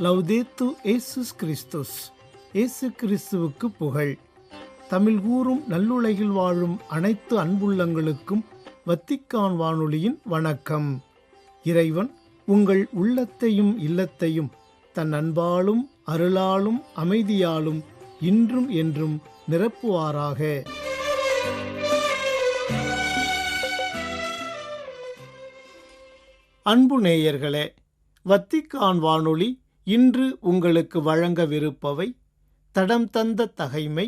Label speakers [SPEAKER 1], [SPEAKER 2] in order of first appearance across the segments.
[SPEAKER 1] லவ்தேத்து இயேசுஸ் கிறிஸ்துஸ். இயேசு கிறிஸ்துவுக்கு புகழ். தமிழ் கூறும் நல்லுலகில் வாழும் அனைத்து அன்புள்ளங்களுக்கும் வத்திக்கான் வானொலியின் வணக்கம். இறைவன் உங்கள் உள்ளத்தையும் இல்லத்தையும் தன் அன்பாலும் அருளாலும் அமைதியாலும் இன்றும் என்றும் நிரப்புவாராக. அன்பு நேயர்களே, வத்திக்கான் வானொலி இன்று உங்களுக்கு வழங்கவிருப்பவை: தடம் தந்த தகைமை,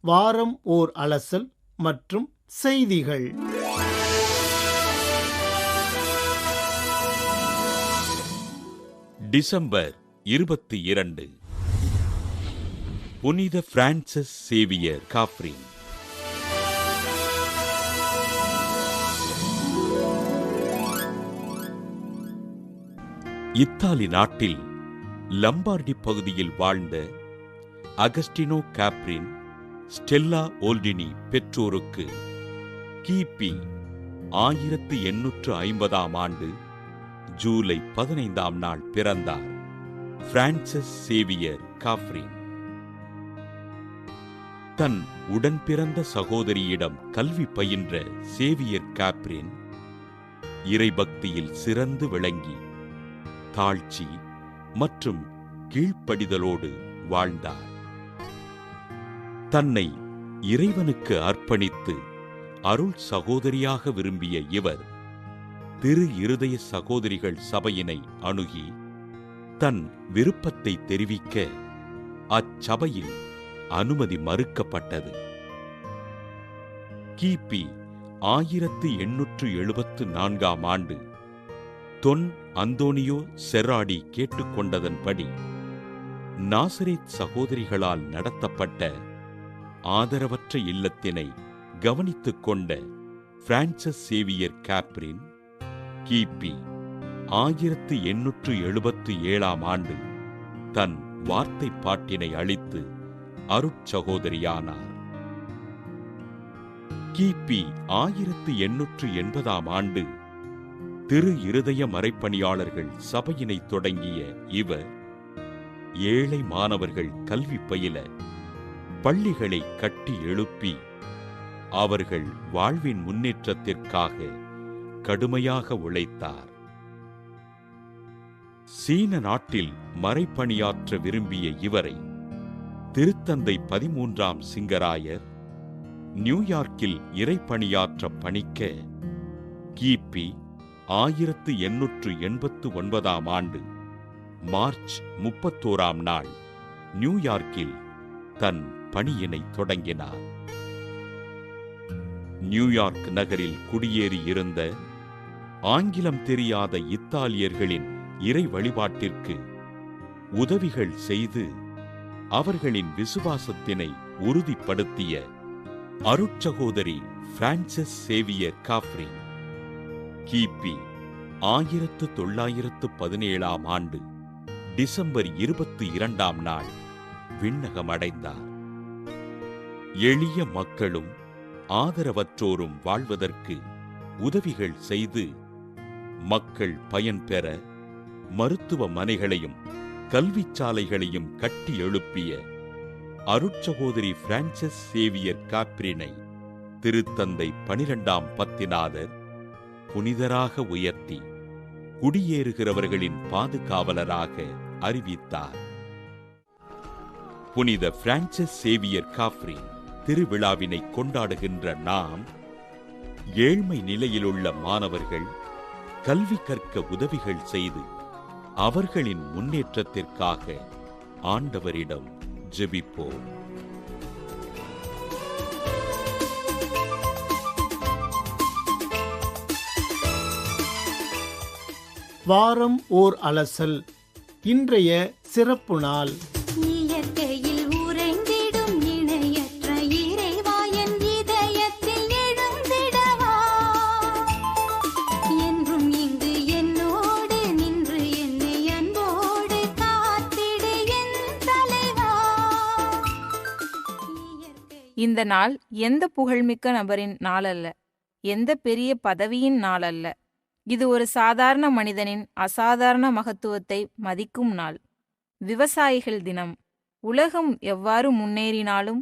[SPEAKER 1] வாரம் ஓர் அலசல் மற்றும் செய்திகள்.
[SPEAKER 2] டிசம்பர் 22. புனித பிரான்சிஸ் சேவியர் காப்ரின். இத்தாலி நாட்டில் லம்பார்டி பகுதியில் வாழ்ந்த அகஸ்டினோ காப்ரின் ஸ்டெல்லா ஓல்டினி பெற்றோருக்கு கிபி 1850 ஆண்டு ஜூலை 15 பிறந்தார் பிரான்சிஸ் சேவியர் காப்ரின். தன் உடன் பிறந்த சகோதரியிடம் கல்வி பயின்ற சேவியர் காப்ரின் இறைபக்தியில் சிறந்து விளங்கி தாழ்ச்சி மற்றும் கீழ்ப்படிதலோடு வாழ்ந்தார். தன்னை இறைவனுக்கு அர்ப்பணித்து அருள் சகோதரியாக விரும்பிய இவர் திரு இருதய சகோதரிகள் சபையினை அணுகி தன் விருப்பத்தை தெரிவிக்க அச்சபையில் அனுமதி மறுக்கப்பட்டது. கிபி 1874 ஆண்டு தொன் அந்தோனியோ செராடி கேட்டுக்கொண்டதன்படி நாசரேத் சகோதரிகளால் நடத்தப்பட்ட ஆதரவற்ற இல்லத்தினை கவனித்துக் கொண்ட பிரான்சிஸ் சேவியர் காப்ரின் கிபி 1877 ஆண்டு தன் வார்த்தை பாட்டினை அளித்து அருட்சகோதரியானார். கிபி 1880 ஆண்டு திரு இருதய மறைப்பணியாளர்கள் சபையினை தொடங்கிய இவர் ஏழை மாணவர்கள் கல்வி பயில பள்ளிகளை கட்டி எழுப்பி அவர்கள் வாழ்வின் முன்னேற்றத்திற்காக கடுமையாக உழைத்தார். சீன நாட்டில் மறைப்பணியாற்ற விரும்பிய இவரை திருத்தந்தை 13 சிங்கராயர் நியூயார்க்கில் இறைப்பணியாற்ற பணிக்க கிபி 1889 ஆண்டு மார்ச் 31 நியூயார்க்கில் தன் பணியினை தொடங்கினார். நியூயார்க் நகரில் குடியேறி இருந்த ஆங்கிலம் தெரியாத இத்தாலியர்களின் இறை வழிபாட்டிற்கு உதவிகள் செய்து அவர்களின் விசுவாசத்தினை உறுதிப்படுத்திய அருட்சகோதரி பிரான்சிஸ் சேவியர் காப்ரின் கிபி 1917 ஆண்டு டிசம்பர் 22 விண்ணகமடைந்தார். எளிய மக்களும் ஆதரவற்றோரும் வாழ்வதற்கு உதவிகள் செய்து மக்கள் பயன்பெற மருத்துவமனைகளையும் கல்விச்சாலைகளையும் கட்டி எழுப்பிய அருட்சகோதரி பிரான்சிஸ் சேவியர் காப்ரினை திருத்தந்தை 12 பத்திநாதர் புனிதராக உயர்த்தி குடியேறுகிறவர்களின் பாதுகாவலராக அறிவித்தார். புனித பிரான்சிஸ் சேவியர் காப்ரின் திருவிழாவினை கொண்டாடுகின்ற நாம் ஏழ்மை நிலையிலுள்ள மாணவர்கள் கல்வி கற்க உதவிகள் செய்து அவர்களின் முன்னேற்றத்திற்காக ஆண்டவரிடம் ஜெபிப்போம்.
[SPEAKER 1] வாரம் ஓர் அலசல். இன்றைய சிறப்பு நாள்.
[SPEAKER 3] இந்த நாள் எந்த புகழ்மிக்க நபரின் நாள் அல்ல. எந்த பெரிய பதவியின் நாள் அல்ல. இது ஒரு சாதாரண மனிதனின் அசாதாரண மகத்துவத்தை மதிக்கும் நாள். விவசாயிகள் தினம். உலகம் எவ்வாறு முன்னேறினாலும்,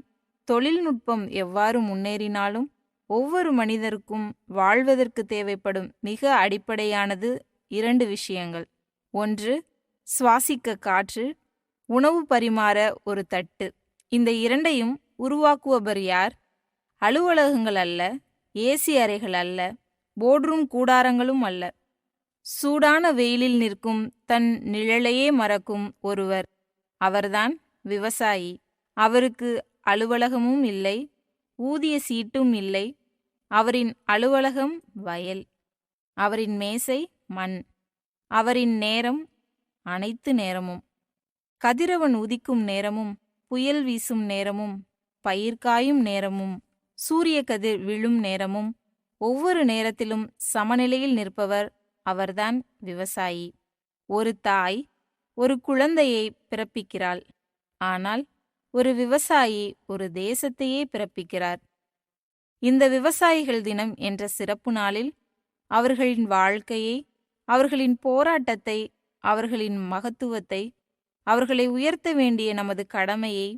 [SPEAKER 3] தொழில்நுட்பம் எவ்வாறு முன்னேறினாலும், ஒவ்வொரு மனிதருக்கும் வாழ்வதற்கு தேவைப்படும் மிக அடிப்படையானது 2 விஷயங்கள். ஒன்று, சுவாசிக்க காற்று, உணவு பரிமாற ஒரு தட்டு. இந்த 2ஐயும் உருவாக்குபவர் யார்? அலுவலகங்கள் அல்ல, ஏசி அறைகள் அல்ல, போர்ட்ரூம் கூடாரங்களும் அல்ல. சூடான வெயிலில் நிற்கும் தன் நிழலையே மறக்கும் ஒருவர். அவர்தான் விவசாயி. அவருக்கு அலுவலகமும் இல்லை, ஊதிய சீட்டும் இல்லை. அவரின் அலுவலகம் வயல், அவரின் மேசை மண், அவரின் நேரம் அனைத்து நேரமும். கதிரவன் உதிக்கும் நேரமும், புயல் வீசும் நேரமும், பயிர் காயும் நேரமும், சூரிய கதிர் விழும் நேரமும், ஒவ்வொரு நேரத்திலும் சமநிலையில் நிற்பவர் அவர்தான் விவசாயி. ஒரு தாய் ஒரு குழந்தையை பிறப்பிக்கிறாள். ஆனால் ஒரு விவசாயி ஒரு தேசத்தையே பிறப்பிக்கிறார். இந்த விவசாயிகள் தினம் என்ற சிறப்பு நாளில் அவர்களின் வாழ்க்கையை, அவர்களின் போராட்டத்தை, அவர்களின் மகத்துவத்தை, அவர்களை உயர்த்த வேண்டிய நமது கடமையை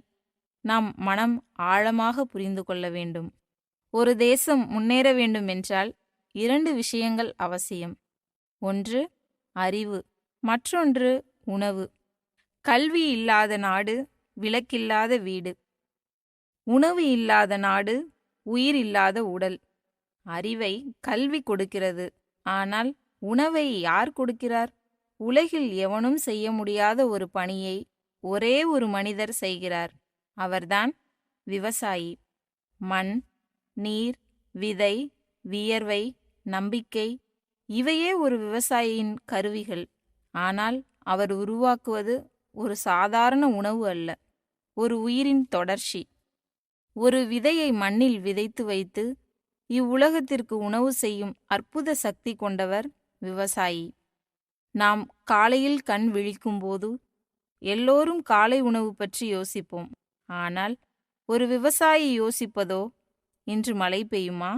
[SPEAKER 3] நாம் மனம் ஆழமாக புரிந்து கொள்ள வேண்டும். ஒரு தேசம் முன்னேற வேண்டும் என்றால் 2 விஷயங்கள் அவசியம். ஒன்று அறிவு, மற்றொன்று உணவு. கல்வி இல்லாத நாடு விளக்கில்லாத வீடு. உணவு இல்லாத நாடு உயிர் இல்லாத உடல். அறிவை கல்வி கொடுக்கிறது, ஆனால் உணவை யார் கொடுக்கிறார்? உலகில் எவனும் செய்ய முடியாத ஒரு பணியை ஒரே ஒரு மனிதர் செய்கிறார். அவர்தான் விவசாயி. மண், நீர், விதை, வியர்வை, நம்பிக்கை இவையே ஒரு விவசாயியின் கருவிகள். ஆனால் அவர் உருவாக்குவது ஒரு சாதாரண உணவு அல்ல, ஒரு உயிரின் தொடர்ச்சி. ஒரு விதையை மண்ணில் விதைத்து வைத்து இவ்வுலகத்திற்கு உணவு செய்யும் அற்புத சக்தி கொண்டவர் விவசாயி. நாம் காலையில் கண் விழிக்கும்போது எல்லோரும் காலை உணவு பற்றி யோசிப்போம். ஆனால் ஒரு விவசாயி யோசிப்பதோ, இன்று மழை பெய்யுமா,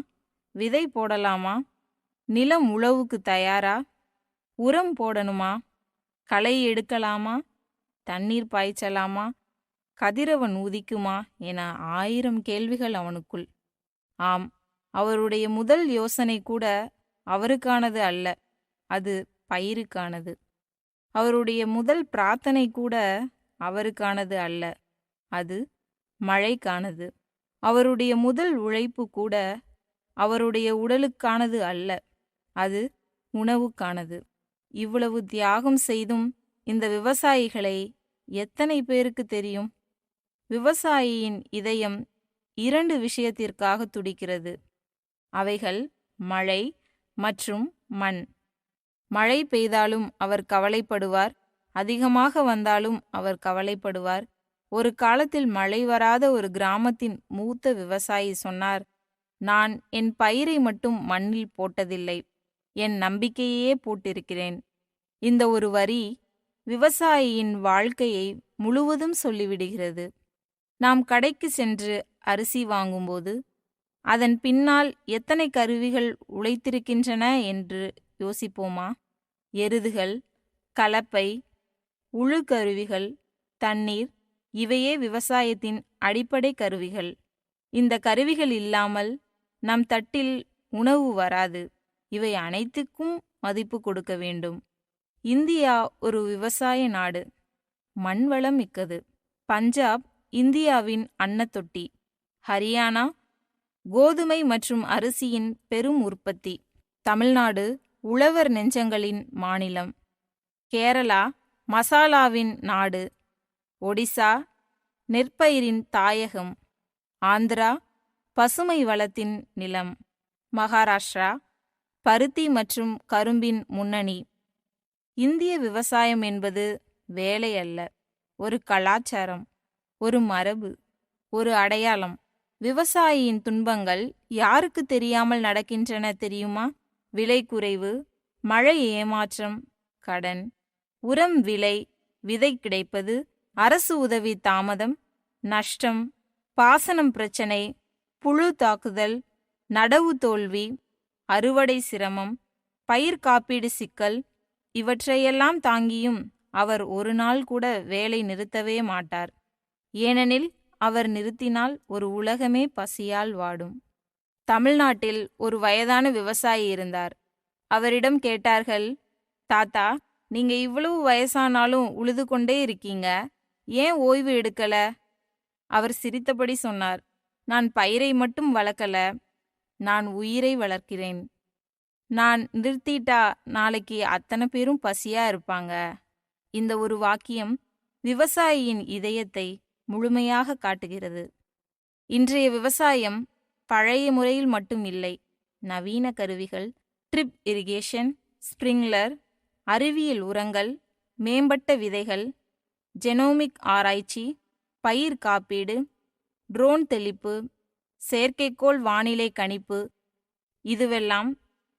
[SPEAKER 3] விதை போடலாமா, நிலம் உழவுக்கு தயாரா, உரம் போடணுமா, களை எடுக்கலாமா, தண்ணீர் பாய்ச்சலாமா, கதிரவன் உதிக்குமா என 1000 கேள்விகள் அவனுக்குள். ஆம், அவருடைய முதல் யோசனை கூட அவருக்கானது அல்ல, அது பயிருக்கானது. அவருடைய முதல் பிரார்த்தனை கூட அவருக்கானது அல்ல, அது மழைக்கானது. அவருடைய முதல் உழைப்பு கூட அவருடைய உடலுக்கானது அல்ல, அது உணவுக்கானது. இவ்வளவு தியாகம் செய்தும் இந்த விவசாயிகளை எத்தனை பேருக்கு தெரியும்? விவசாயியின் இதயம் 2 விஷயத்திற்காக துடிக்கிறது. அவைகள் மழை மற்றும் மண். மழை பெய்தாலும் அவர் கவலைப்படுவார், அதிகமாக வந்தாலும் அவர் கவலைப்படுவார். ஒரு காலத்தில் மழை வராத ஒரு கிராமத்தின் மூத்த விவசாயி சொன்னார், நான் என் பயிரை மட்டும் மண்ணில் போட்டதில்லை, என் நம்பிக்கையே போட்டிருக்கிறேன். இந்த ஒரு வரி விவசாயியின் வாழ்க்கையை முழுவதும் சொல்லிவிடுகிறது. நாம் கடைக்கு சென்று அரிசி வாங்கும்போது அதன் பின்னால் எத்தனை கருவிகள் உழைத்திருக்கின்றன என்று யோசிப்போமா? எருதுகள், கலப்பை, உழுகருவிகள், தண்ணீர் இவையே விவசாயத்தின் அடிப்படை கருவிகள். இந்த கருவிகள் இல்லாமல் நம் தட்டில் உணவு வராது. இவை அனைத்துக்கும் மதிப்பு கொடுக்க வேண்டும். இந்தியா ஒரு விவசாய நாடு, மண்வளம் மிக்கது. பஞ்சாப் இந்தியாவின் அன்னத்தொட்டி. ஹரியானா கோதுமை மற்றும் அரிசியின் பெரும் உற்பத்தி. தமிழ்நாடு உழவர் நெஞ்சங்களின் மாநிலம். கேரளா மசாலாவின் நாடு. ஒடிசா நெற்பயிரின் தாயகம். ஆந்திரா பசுமை வளத்தின் நிலம். மகாராஷ்டிரா பருத்தி மற்றும் கரும்பின் முன்னணி. இந்திய விவசாயம் என்பது வேலை அல்ல, ஒரு கலாச்சாரம், ஒரு மரபு, ஒரு அடையாளம். விவசாயியின் துன்பங்கள் யாருக்கு தெரியாமல் நடக்கின்றன தெரியுமா? விலை குறைவு, மழை ஏமாற்றம், கடன், உரம் விலை, விதை கிடைப்பது, அரசு உதவி தாமதம், நஷ்டம், பாசனம் பிரச்சனை, புழு தாக்குதல், நடவு தோல்வி, அறுவடை சிரமம், பயிர் காப்பீடு சிக்கல் இவற்றையெல்லாம் தாங்கியும் அவர் ஒரு நாள் கூட வேலை நிறுத்தவே மாட்டார். ஏனெனில் அவர் நிறுத்தினால் ஒரு உலகமே பசியால் வாடும். தமிழ்நாட்டில் ஒரு வயதான விவசாயி இருந்தார். அவரிடம் கேட்டார்கள், தாத்தா, நீங்க இவ்வளவு வயசானாலும் உழுது கொண்டே இருக்கீங்க, ஏன் ஓய்வு எடுக்கல? அவர் சிரித்தபடி சொன்னார், நான் பயிரை மட்டும் வளர்க்கல, நான் உயிரை வளர்க்கிறேன். நான் நிறுத்திட்டா நாளைக்கு அத்தனை பேரும் பசியா இருப்பாங்க. இந்த ஒரு வாக்கியம் விவசாயியின் இதயத்தை முழுமையாக காட்டுகிறது. இன்றைய விவசாயம் பழைய முறையில் மட்டும் இல்லை. நவீன கருவிகள், ட்ரிப் இரிகேஷன், ஸ்பிரிங்லர், அறிவியல் உரங்கள், மேம்பட்ட விதைகள், ஜெனோமிக் ஆராய்ச்சி, பயிர் காப்பீடு, ட்ரோன் தெளிப்பு, செயற்கைக்கோள் வானிலை கணிப்பு இதுவெல்லாம்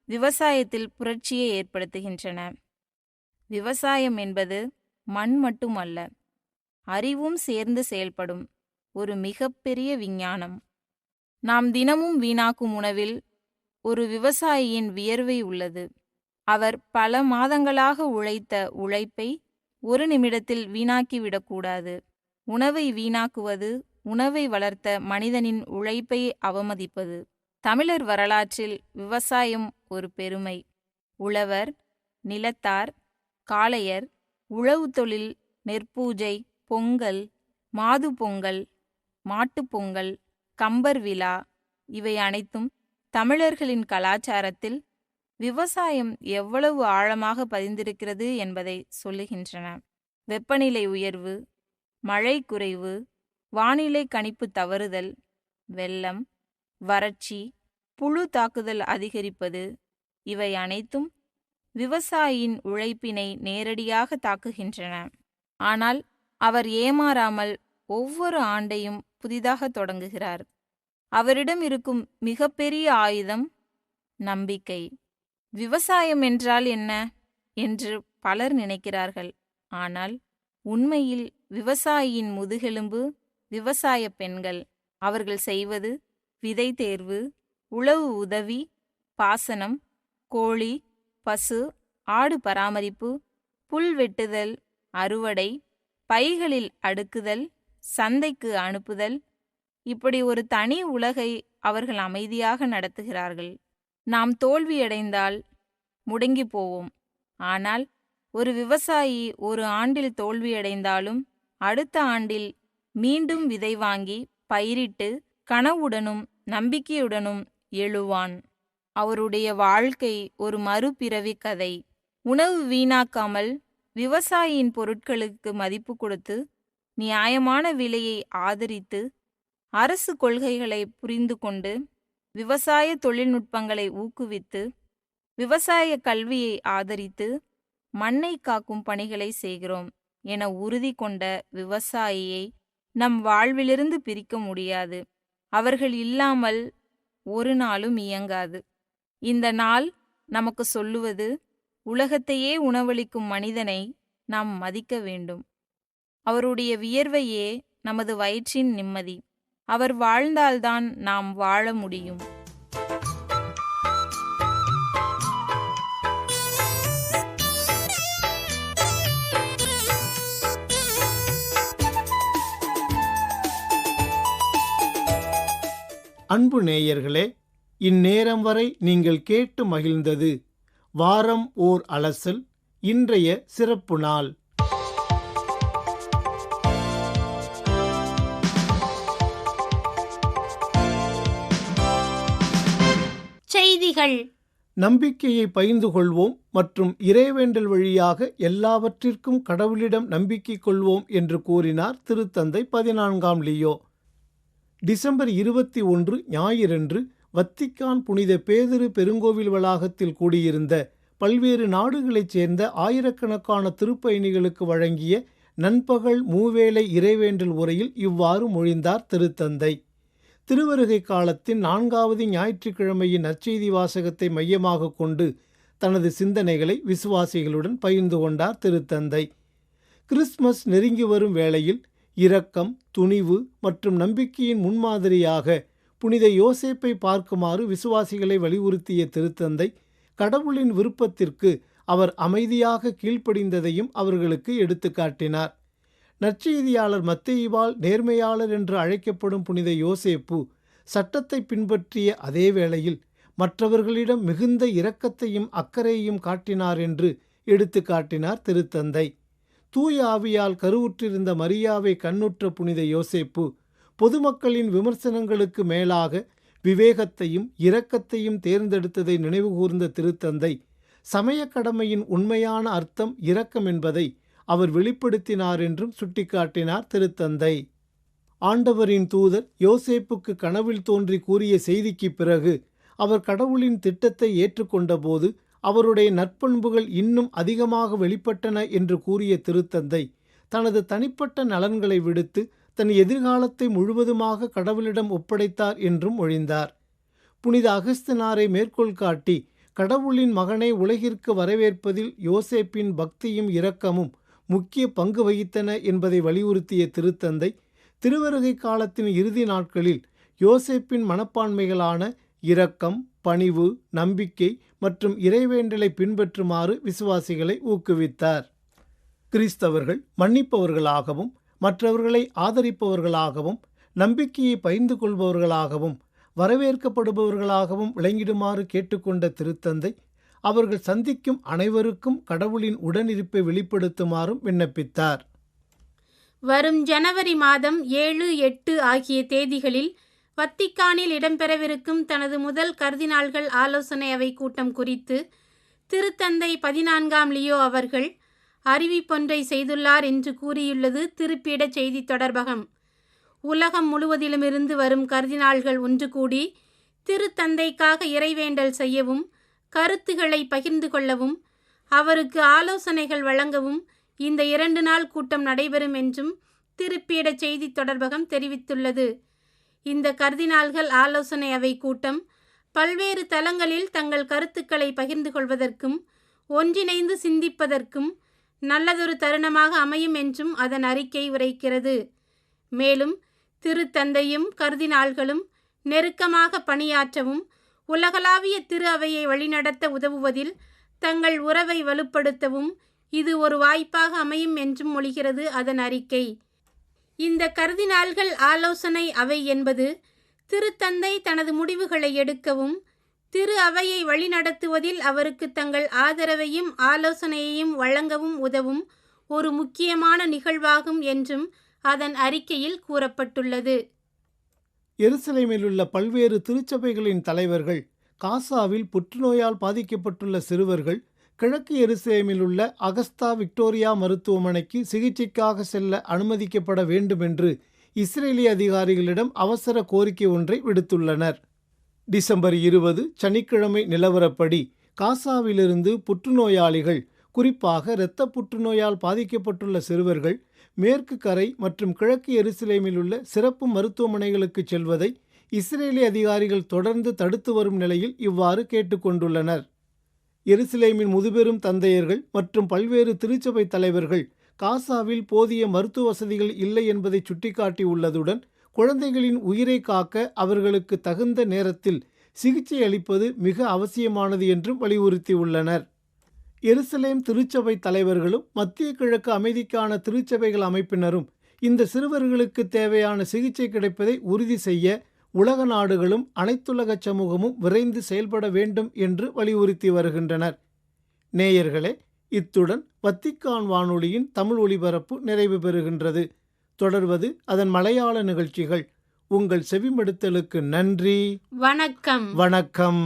[SPEAKER 3] விவசாயத்தில் புரட்சியை ஏற்படுத்துகின்றன. விவசாயம் என்பது மண் மட்டுமல்ல, அறிவும் சேர்ந்து செயல்படும் ஒரு மிகப்பெரிய விஞ்ஞானம். நாம் தினமும் வீணாக்கும் உணவில் ஒரு விவசாயியின் வியர்வை உள்ளது. அவர் பல மாதங்களாக உழைத்த உழைப்பை ஒரு நிமிடத்தில் வீணாக்கிவிடக்கூடாது. உணவை வீணாக்குவது உணவை வளர்த்த மனிதனின் உழைப்பை அவமதிப்பது. தமிழர் வரலாற்றில் விவசாயம் ஒரு பெருமை. உழவர், நிலத்தார், காளையர், உழவு தொழில், நெற்பூஜை, பொங்கல், மாது பொங்கல், மாட்டுப்பொங்கல், கம்பர் விழா இவை அனைத்தும் தமிழர்களின் கலாச்சாரத்தில் விவசாயம் எவ்வளவு ஆழமாக பதிந்திருக்கிறது என்பதை சொல்லுகின்றன. வெப்பநிலை உயர்வு, மழை குறைவு, வானிலை கணிப்பு தவறுதல், வெள்ளம், வறட்சி, புழு தாக்குதல் அதிகரிப்பது இவை அனைத்தும் விவசாயியின் உழைப்பினை நேரடியாக தாக்குகின்றன. ஆனால் அவர் ஏமாறாமல் ஒவ்வொரு ஆண்டையும் புதிதாக தொடங்குகிறார். அவரிடம் இருக்கும் மிகப்பெரிய ஆயுதம் நம்பிக்கை. விவசாயம் என்றால் என்ன என்று பலர் நினைக்கிறார்கள். ஆனால் உண்மையில் விவசாயியின் முதுகெலும்பு விவசாய பெண்கள். அவர்கள் செய்வது விதை தேர்வு, உழவு உதவி, பாசனம், கோழி, பசு, ஆடு பராமரிப்பு, புல் வெட்டுதல், அறுவடை, பைகளில் அடுக்குதல், சந்தைக்கு அனுப்புதல், இப்படி ஒரு தனி உலகை அவர்கள் அமைதியாக நடத்துகிறார்கள். நாம் தோல்வியடைந்தால் முடங்கி போவோம். ஆனால் ஒரு விவசாயி ஒரு ஆண்டில் தோல்வியடைந்தாலும் அடுத்த ஆண்டில் மீண்டும் விதை வாங்கி பயிரிட்டு கனவுடனும் நம்பிக்கையுடனும் எழுவான். அவருடைய வாழ்க்கை ஒரு மறுபிறவி கதை. உணவு வீணாக்காமல் விவசாயியின் பொருட்களுக்கு மதிப்பு கொடுத்து, நியாயமான விலையை ஆதரித்து, அரசு கொள்கைகளை புரிந்து கொண்டு, விவசாய தொழில்நுட்பங்களை ஊக்குவித்து, விவசாய கல்வியை ஆதரித்து, மண்ணை காக்கும் பணிகளை செய்கிறோம் என உறுதி கொண்ட விவசாயியை நம் வாழ்விலிருந்து பிரிக்க முடியாது. அவர்கள் இல்லாமல் ஒரு நாளும் இயங்காது. இந்த நாள் நமக்கு சொல்லுவது, உலகத்தையே உணவளிக்கும் மனிதனை நாம் மதிக்க வேண்டும். அவருடைய வியர்வையே நமது வயிற்றின் நிம்மதி. அவர் வாழ்ந்தால்தான் நாம் வாழ முடியும்.
[SPEAKER 1] அன்பு நேயர்களே, இந்நேரம் வரை நீங்கள் கேட்டு மகிழ்ந்தது வாரம் ஓர் அலசல், இன்றைய சிறப்பு நாள்.
[SPEAKER 4] செய்திகள்.
[SPEAKER 1] நம்பிக்கையை பகிர்ந்து கொள்வோம் மற்றும் இறைவேண்டல் வழியாக எல்லாவற்றிற்கும் கடவுளிடம் நம்பிக்கை கொள்வோம் என்று கூறினார் திருத்தந்தை 14ஆம் லியோ. டிசம்பர் 21 ஞாயிறன்று வத்திக்கான் புனித பேதுரு பெருங்கோவில் வளாகத்தில் கூடியிருந்த பல்வேறு நாடுகளைச் சேர்ந்த ஆயிரக்கணக்கான திருப்பயணிகளுக்கு வழங்கிய நண்பகல் மூவேளை இறைவேண்டல் உரையில் இவ்வாறு மொழிந்தார் திருத்தந்தை. திருவருகை காலத்தின் 4வது ஞாயிற்றுக்கிழமையின் நற்செய்தி வாசகத்தை மையமாக கொண்டு தனது சிந்தனைகளை விசுவாசிகளுடன் பகிர்ந்து கொண்டார் திருத்தந்தை. கிறிஸ்துமஸ் நெருங்கி வரும் வேளையில் இரக்கம், துணிவு மற்றும் நம்பிக்கையின் முன்மாதிரியாக புனித யோசேப்பை பார்க்குமாறு விசுவாசிகளை வலியுறுத்திய திருத்தந்தை கடவுளின் விருப்பத்திற்கு அவர் அமைதியாக கீழ்ப்படிந்ததையும் அவர்களுக்கு எடுத்துக்காட்டினார். நற்செய்தியாளர் மத்தேயுவால் நேர்மையாளர் என்று அழைக்கப்படும் புனித யோசேப்பு சட்டத்தை பின்பற்றிய அதே வேளையில் மற்றவர்களிடம் மிகுந்த இரக்கத்தையும் அக்கறையையும் காட்டினார் என்று எடுத்து காட்டினார் திருத்தந்தை. தூய ஆவியால் கருவுற்றிருந்த மரியாவை கண்ணுற்ற புனித யோசேப்பு பொதுமக்களின் விமர்சனங்களுக்கு மேலாக விவேகத்தையும் இரக்கத்தையும் தேர்ந்தெடுத்ததை நினைவுகூர்ந்த திருத்தந்தை சமய கடமையின் உண்மையான அர்த்தம் இரக்கம் என்பதை அவர் வெளிப்படுத்தினார் என்றும் சுட்டிக்காட்டினார் திருத்தந்தை. ஆண்டவரின் தூதர் யோசேப்புக்கு கனவில் தோன்றி கூறிய செய்திக்கு பிறகு அவர் கடவுளின் திட்டத்தை ஏற்றுக்கொண்டபோது அவருடைய நற்பண்புகள் இன்னும் அதிகமாக வெளிப்பட்டன என்று கூறிய திருத்தந்தை தனது தனிப்பட்ட நலன்களை விடுத்து தன் எதிர்காலத்தை முழுவதுமாக கடவுளிடம் ஒப்படைத்தார் என்றும் மொழிந்தார். புனித அகஸ்தினாரை மேற்கோள் காட்டி கடவுளின் மகனை உலகிற்கு வரவேற்பதில் யோசேப்பின் பக்தியும் இரக்கமும் முக்கிய பங்கு வகித்தன என்பதை வலியுறுத்திய திருத்தந்தை திருவருகை காலத்தின் இறுதி நாட்களில் யோசேப்பின் மனப்பான்மைகளான இரக்கம், பணிவு, நம்பிக்கை மற்றும் இறைவேண்டலை பின்பற்றுமாறு விசுவாசிகளை ஊக்குவித்தார். கிறிஸ்தவர்கள் மன்னிப்பவர்களாகவும் மற்றவர்களை ஆதரிப்பவர்களாகவும் நம்பிக்கையை பகிர்ந்து கொள்பவர்களாகவும் வரவேற்கப்படுபவர்களாகவும் விளங்கிடுமாறு கேட்டுக்கொண்ட திருத்தந்தை அவர்கள் சந்திக்கும் அனைவருக்கும் கடவுளின் உடனிருப்பை வெளிப்படுத்துமாறும் விண்ணப்பித்தார்.
[SPEAKER 4] வரும் ஜனவரி மாதம் 7, 8 ஆகிய தேதிகளில் வத்திக்கானில் இடம்பெறவிருக்கும் தனது முதல் கர்தினால்கள் ஆலோசனை அவை கூட்டம் குறித்து திருத்தந்தை 14ஆம் லியோ அவர்கள் அறிவிப்பொன்றை செய்துள்ளார் என்று கூறியுள்ளது திருப்பீட செய்தி தொடர்பகம். உலகம் முழுவதிலுமிருந்து வரும் கர்தினால்கள் ஒன்று கூடி திருத்தந்தைக்காக இறைவேண்டல் செய்யவும் கருத்துக்களை பகிர்ந்து கொள்ளவும் அவருக்கு ஆலோசனைகள் வழங்கவும் இந்த 2 நாள் கூட்டம் நடைபெறும் என்றும் திருப்பீட செய்தி தொடர்பகம் தெரிவித்துள்ளது. இந்த கர்தினால்கள் ஆலோசனை அவை கூட்டம் பல்வேறு தளங்களில் தங்கள் கருத்துக்களை பகிர்ந்து கொள்வதற்கும் ஒன்றிணைந்து சிந்திப்பதற்கும் நல்லதொரு தருணமாக அமையும் என்றும் அதன் அறிக்கை உரைக்கிறது. மேலும் திருத்தந்தையும் கர்தினால்களும் நெருக்கமாக பணியாற்றவும் உலகளாவிய திரு அவையை வழிநடத்த உதவுவதில் தங்கள் உறவை வலுப்படுத்தவும் இது ஒரு வாய்ப்பாக அமையும் என்றும் மொழிகிறது அதன் அறிக்கை. இந்த கர்தினால்கள் ஆலோசனை அவை என்பது திருத்தந்தை தனது முடிவுகளை எடுக்கவும் திரு அவையை வழிநடத்துவதில் அவருக்கு தங்கள் ஆதரவையும் ஆலோசனையையும் வழங்கவும் உதவும் ஒரு முக்கியமான நிகழ்வாகும் என்றும் அதன் அறிக்கையில் கூறப்பட்டுள்ளது.
[SPEAKER 1] எருசலேமில் உள்ள பல்வேறு திருச்சபைகளின் தலைவர்கள் காசாவில் புற்றுநோயால் பாதிக்கப்பட்டுள்ள சிறுவர்கள் கிழக்கு எருசலேமில் உள்ள அகஸ்தா விக்டோரியா மருத்துவமனைக்கு சிகிச்சைக்காக செல்ல அனுமதிக்கப்பட வேண்டும் என்று இஸ்ரேலிய அதிகாரிகளிடம் அவசர கோரிக்கை ஒன்றை விடுத்துள்ளனர். டிசம்பர் 20 சனிக்கிழமை நிலவரப்படி காசாவிலிருந்து புற்றுநோயாளிகள், குறிப்பாக இரத்த புற்றுநோயால் பாதிக்கப்பட்டுள்ள சிறுவர்கள் மேற்கு கரை மற்றும் கிழக்கு எருசலேமில் உள்ள சிறப்பு மருத்துவமனைகளுக்கு செல்வதை இஸ்ரேலிய அதிகாரிகள் தொடர்ந்து தடுத்து வரும் நிலையில் இவ்வாறு கேட்டுக்கொண்டுள்ளனர். எருசலேமின் முதுபெரும் தந்தையர்கள் மற்றும் பல்வேறு திருச்சபை தலைவர்கள் காசாவில் போதிய மருத்துவ வசதிகள் இல்லை என்பதை சுட்டிக்காட்டியுள்ளதுடன் குழந்தைகளின் உயிரை காக்க அவர்களுக்கு தகுந்த நேரத்தில் சிகிச்சை அளிப்பது மிக அவசியமானது என்றும் வலியுறுத்தியுள்ளனர். எருசலேம் திருச்சபை தலைவர்களும் மத்திய கிழக்கு அமைதிக்கான திருச்சபைகள் அமைப்பினரும் இந்த சிறுவர்களுக்கு தேவையான சிகிச்சை கிடைப்பதை உறுதி செய்ய உலக நாடுகளும் அனைத்துலக சமூகமும் விரைந்து செயல்பட வேண்டும் என்று வலியுறுத்தி வருகின்றனர். நேயர்களே, இத்துடன் வத்திக்கான் வானொலியின் தமிழ் ஒலிபரப்பு நிறைவு பெறுகின்றது. தொடர்வது அதன் மலையாள நிகழ்ச்சிகள். உங்கள் செவிமடுத்தலுக்கு நன்றி.
[SPEAKER 4] வணக்கம்.
[SPEAKER 1] வணக்கம்.